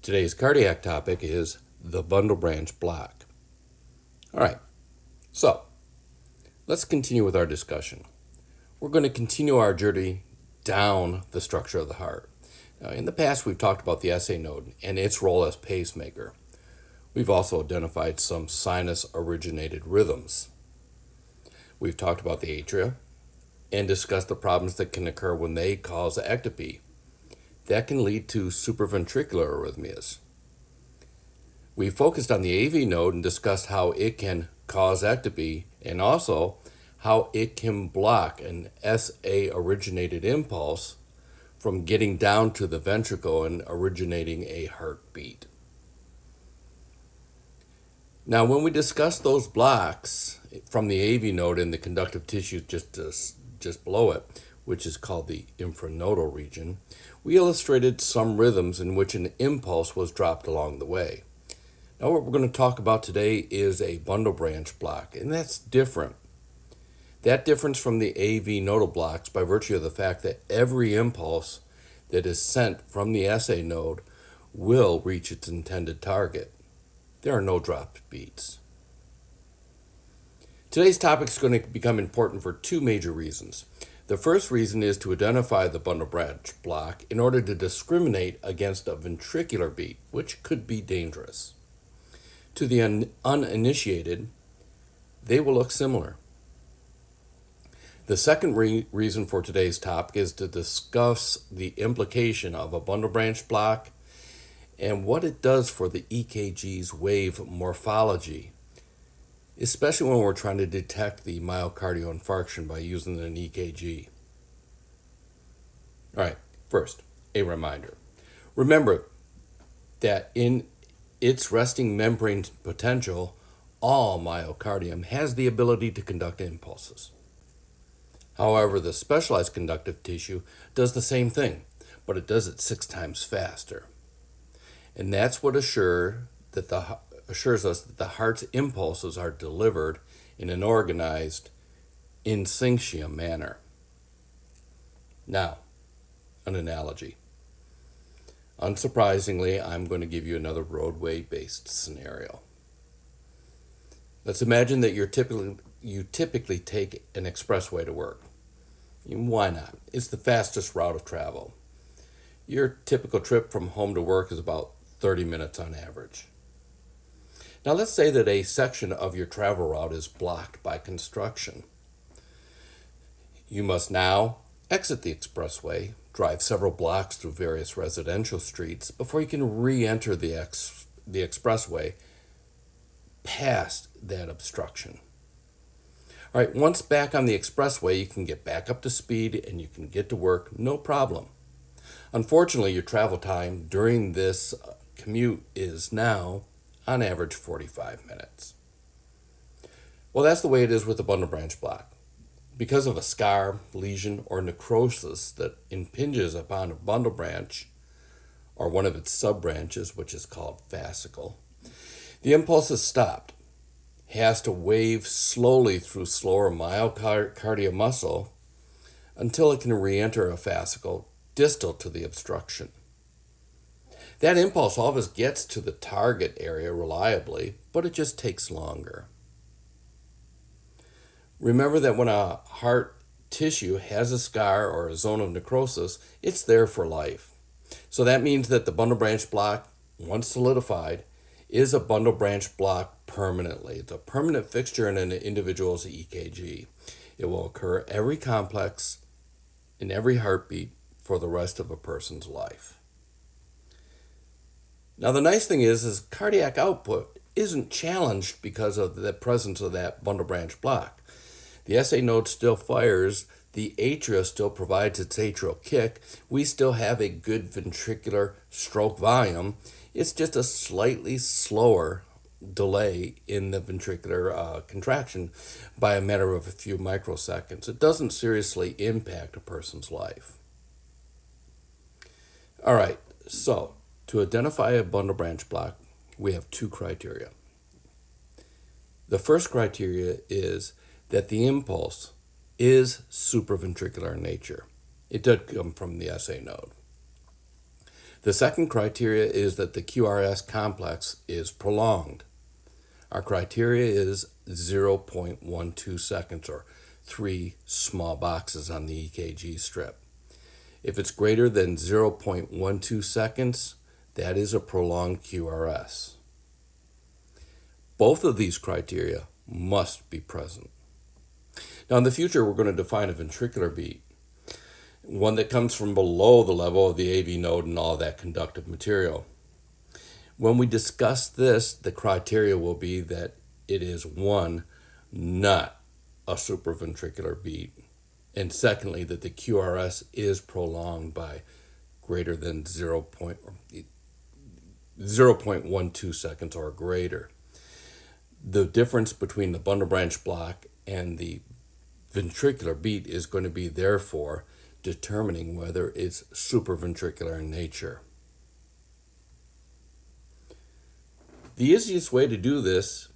Today's cardiac topic is the bundle branch block. All right, so let's continue with our discussion. We're going to continue our journey down the structure of the heart. Now, in the past, we've talked about the SA node and its role as pacemaker. We've also identified some sinus-originated rhythms. We've talked about the atria and discussed the problems that can occur when they cause ectopy. That can lead to supraventricular arrhythmias. We focused on the AV node and discussed how it can cause ectopy and also how it can block an SA-originated impulse from getting down to the ventricle and originating a heartbeat. Now, when we discuss those blocks from the AV node in the conductive tissue just below it, which is called the infranodal region, we illustrated some rhythms in which an impulse was dropped along the way. Now, what we're going to talk about today is a bundle branch block, and that's different. That difference from the AV nodal blocks by virtue of the fact that every impulse that is sent from the SA node will reach its intended target. There are no dropped beats. Today's topic is going to become important for two major reasons. The first reason is to identify the bundle branch block in order to discriminate against a ventricular beat, which could be dangerous. To the uninitiated, they will look similar. The second reason for today's topic is to discuss the implication of a bundle branch block and what it does for the EKG's wave morphology, especially when we're trying to detect the myocardial infarction by using an EKG. All right, first, a reminder. Remember that in its resting membrane potential, all myocardium has the ability to conduct impulses. However, the specialized conductive tissue does the same thing, but it does it 6 times faster. And that's what assures us that the heart's impulses are delivered in an organized, in syncytium manner. Now, an analogy. Unsurprisingly, I'm going to give you another roadway-based scenario. Let's imagine that you typically take an expressway to work. Why not? It's the fastest route of travel. Your typical trip from home to work is about 30 minutes on average. Now let's say that a section of your travel route is blocked by construction. You must now exit the expressway, drive several blocks through various residential streets before you can re-enter the expressway past that obstruction. All right, once back on the expressway, you can get back up to speed and you can get to work, no problem. Unfortunately, your travel time during this commute is now, on average, 45 minutes. Well, that's the way it is with the bundle branch block. Because of a scar, lesion, or necrosis that impinges upon a bundle branch, or one of its sub-branches, which is called fascicle, the impulse is stopped. It has to wave slowly through slower myocardial muscle until it can re-enter a fascicle distal to the obstruction. That impulse always gets to the target area reliably, but it just takes longer. Remember that when a heart tissue has a scar or a zone of necrosis, it's there for life. So that means that the bundle branch block, once solidified, is a bundle branch block permanently. It's a permanent fixture in an individual's EKG. It will occur every complex, in every heartbeat, for the rest of a person's life. Now the nice thing is cardiac output isn't challenged because of the presence of that bundle branch block. The SA node still fires, the atria still provides its atrial kick, we still have a good ventricular stroke volume. It's just a slightly slower delay in the ventricular contraction by a matter of a few microseconds. It doesn't seriously impact a person's life. All right, so to identify a bundle branch block, we have 2 criteria. The first criteria is that the impulse is supraventricular in nature. It did come from the SA node. The second criteria is that the QRS complex is prolonged. Our criteria is 0.12 seconds, or 3 small boxes on the EKG strip. If it's greater than 0.12 seconds, that is a prolonged QRS. Both of these criteria must be present. Now, in the future, we're going to define a ventricular beat, one that comes from below the level of the AV node and all that conductive material. When we discuss this, the criteria will be that it is, one, not a supraventricular beat, and secondly, that the QRS is prolonged by greater than 0.12 seconds or greater. The difference between the bundle branch block and the ventricular beat is going to be, therefore, determining whether it's supraventricular in nature. The easiest way to do this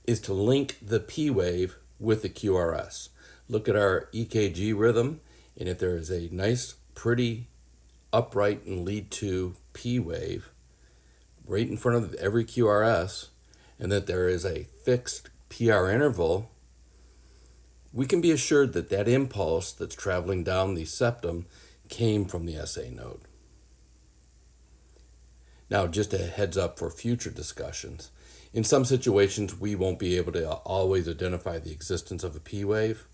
is to link the P wave with the QRS. Look at our EKG rhythm, and if there is a nice, pretty, upright and lead to P wave right in front of every QRS, and that there is a fixed PR interval, we can be assured that that impulse that's traveling down the septum came from the SA node. Now, just a heads up for future discussions. In some situations, we won't be able to always identify the existence of a P wave.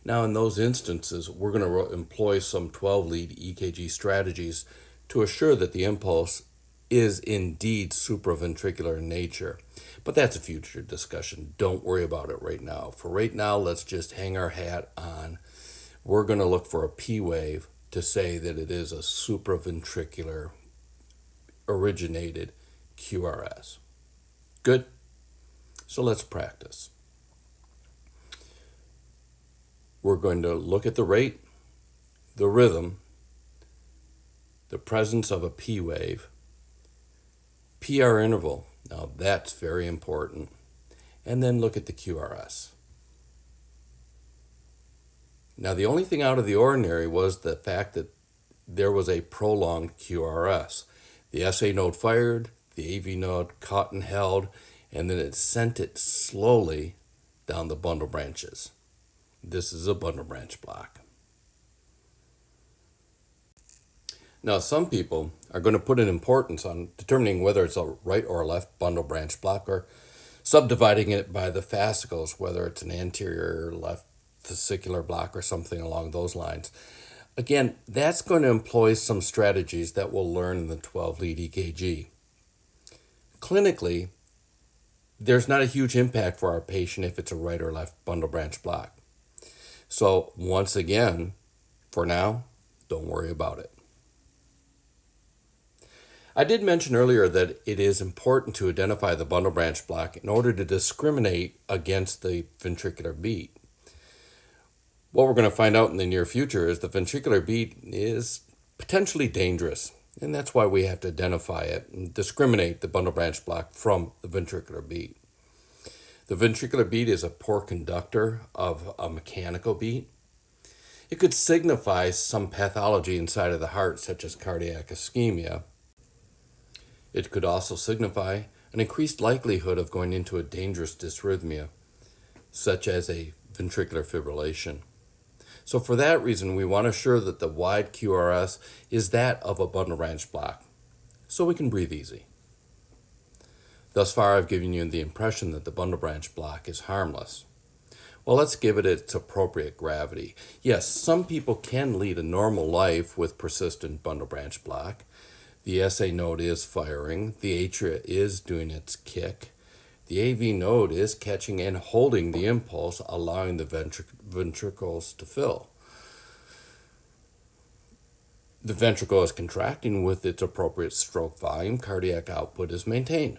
Now, in those instances, we're going to employ some 12-lead EKG strategies to assure that the impulse is indeed supraventricular in nature. But that's a future discussion. Don't worry about it right now. For right now, let's just hang our hat on. We're going to look for a P wave to say that it is a supraventricular originated QRS. Good? So let's practice. We're going to look at the rate, the rhythm, the presence of a P wave, PR interval. Now that's very important. And then look at the QRS. Now the only thing out of the ordinary was the fact that there was a prolonged QRS. The SA node fired, the AV node caught and held, and then it sent it slowly down the bundle branches. This is a bundle branch block. Now, some people are going to put an importance on determining whether it's a right or a left bundle branch block, or subdividing it by the fascicles, whether it's an anterior or left fascicular block or something along those lines. Again, that's going to employ some strategies that we'll learn in the 12-lead EKG. Clinically, there's not a huge impact for our patient if it's a right or left bundle branch block. So once again, for now, don't worry about it. I did mention earlier that it is important to identify the bundle branch block in order to discriminate against the ventricular beat. What we're going to find out in the near future is the ventricular beat is potentially dangerous, and that's why we have to identify it and discriminate the bundle branch block from the ventricular beat. The ventricular beat is a poor conductor of a mechanical beat. It could signify some pathology inside of the heart, such as cardiac ischemia. It could also signify an increased likelihood of going into a dangerous dysrhythmia, such as a ventricular fibrillation. So for that reason, we want to assure that the wide QRS is that of a bundle branch block, so we can breathe easy. Thus far, I've given you the impression that the bundle branch block is harmless. Well, let's give it its appropriate gravity. Yes, some people can lead a normal life with persistent bundle branch block. The SA node is firing, the atria is doing its kick, the AV node is catching and holding the impulse, allowing the ventricles to fill. The ventricle is contracting with its appropriate stroke volume, cardiac output is maintained.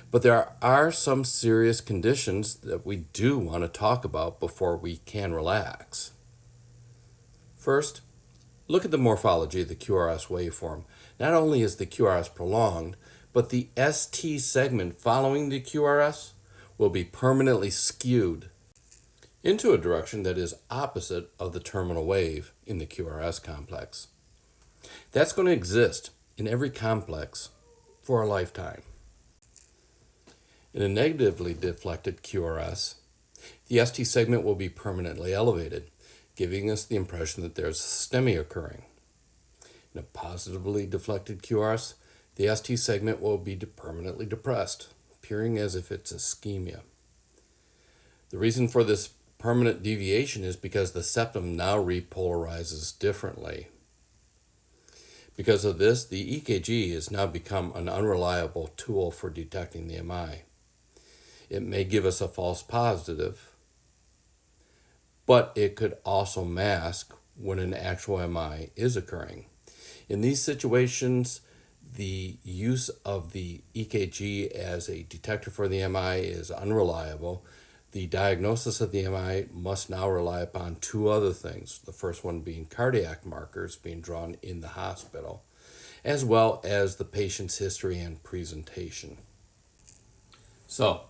But there are some serious conditions that we do want to talk about before we can relax. First, look at the morphology of the QRS waveform. Not only is the QRS prolonged, but the ST segment following the QRS will be permanently skewed into a direction that is opposite of the terminal wave in the QRS complex. That's going to exist in every complex for a lifetime. In a negatively deflected QRS, the ST segment will be permanently elevated, giving us the impression that there's STEMI occurring. In a positively deflected QRS, the ST segment will be permanently depressed, appearing as if it's ischemia. The reason for this permanent deviation is because the septum now repolarizes differently. Because of this, the EKG has now become an unreliable tool for detecting the MI. It may give us a false positive, but it could also mask when an actual MI is occurring. In these situations, the use of the EKG as a detector for the MI is unreliable. The diagnosis of the MI must now rely upon two other things, the first one being cardiac markers being drawn in the hospital, as well as the patient's history and presentation. So,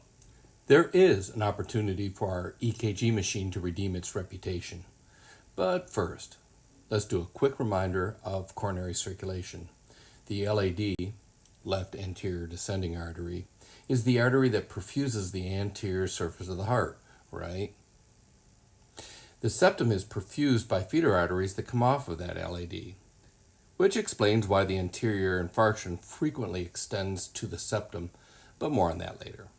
there is an opportunity for our EKG machine to redeem its reputation. But first, let's do a quick reminder of coronary circulation. The LAD, left anterior descending artery, is the artery that perfuses the anterior surface of the heart, right? The septum is perfused by feeder arteries that come off of that LAD, which explains why the anterior infarction frequently extends to the septum, but more on that later.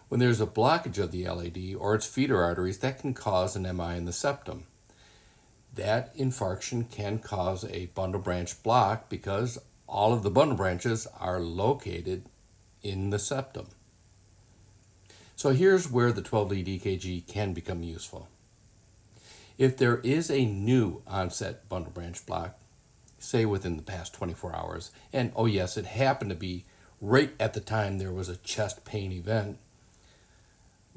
When there's a blockage of the LAD or its feeder arteries, that can cause an MI in the septum. That infarction can cause a bundle branch block because all of the bundle branches are located in the septum. So here's where the 12-lead EKG can become useful. If there is a new onset bundle branch block, say within the past 24 hours, and oh yes, it happened to be right at the time there was a chest pain event,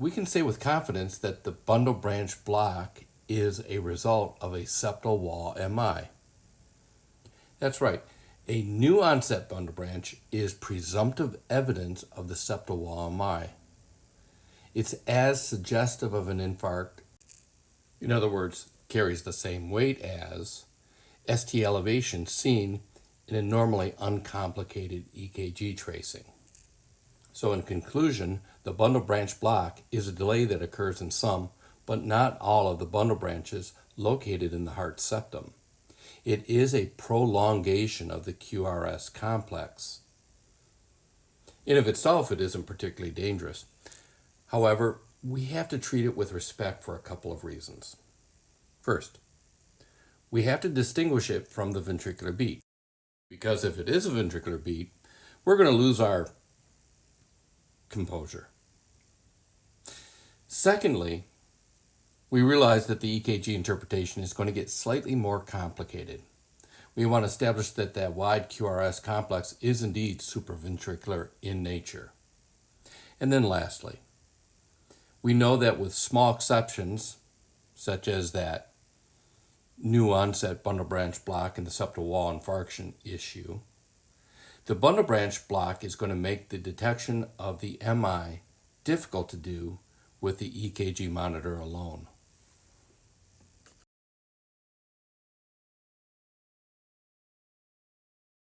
we can say with confidence that the bundle branch block is a result of a septal wall MI. That's right, a new onset bundle branch is presumptive evidence of the septal wall MI. It's as suggestive of an infarct, in other words, carries the same weight as ST elevation seen in a normally uncomplicated EKG tracing. So in conclusion, the bundle branch block is a delay that occurs in some, but not all of the bundle branches located in the heart septum. It is a prolongation of the QRS complex. In of itself, it isn't particularly dangerous. However, we have to treat it with respect for a couple of reasons. First, we have to distinguish it from the ventricular beat, because if it is a ventricular beat, we're going to lose our composure. Secondly, we realize that the EKG interpretation is going to get slightly more complicated. We want to establish that that wide QRS complex is indeed supraventricular in nature. And then lastly, we know that with small exceptions, such as that new onset bundle branch block and the septal wall infarction issue, the bundle branch block is going to make the detection of the MI difficult to do with the EKG monitor alone.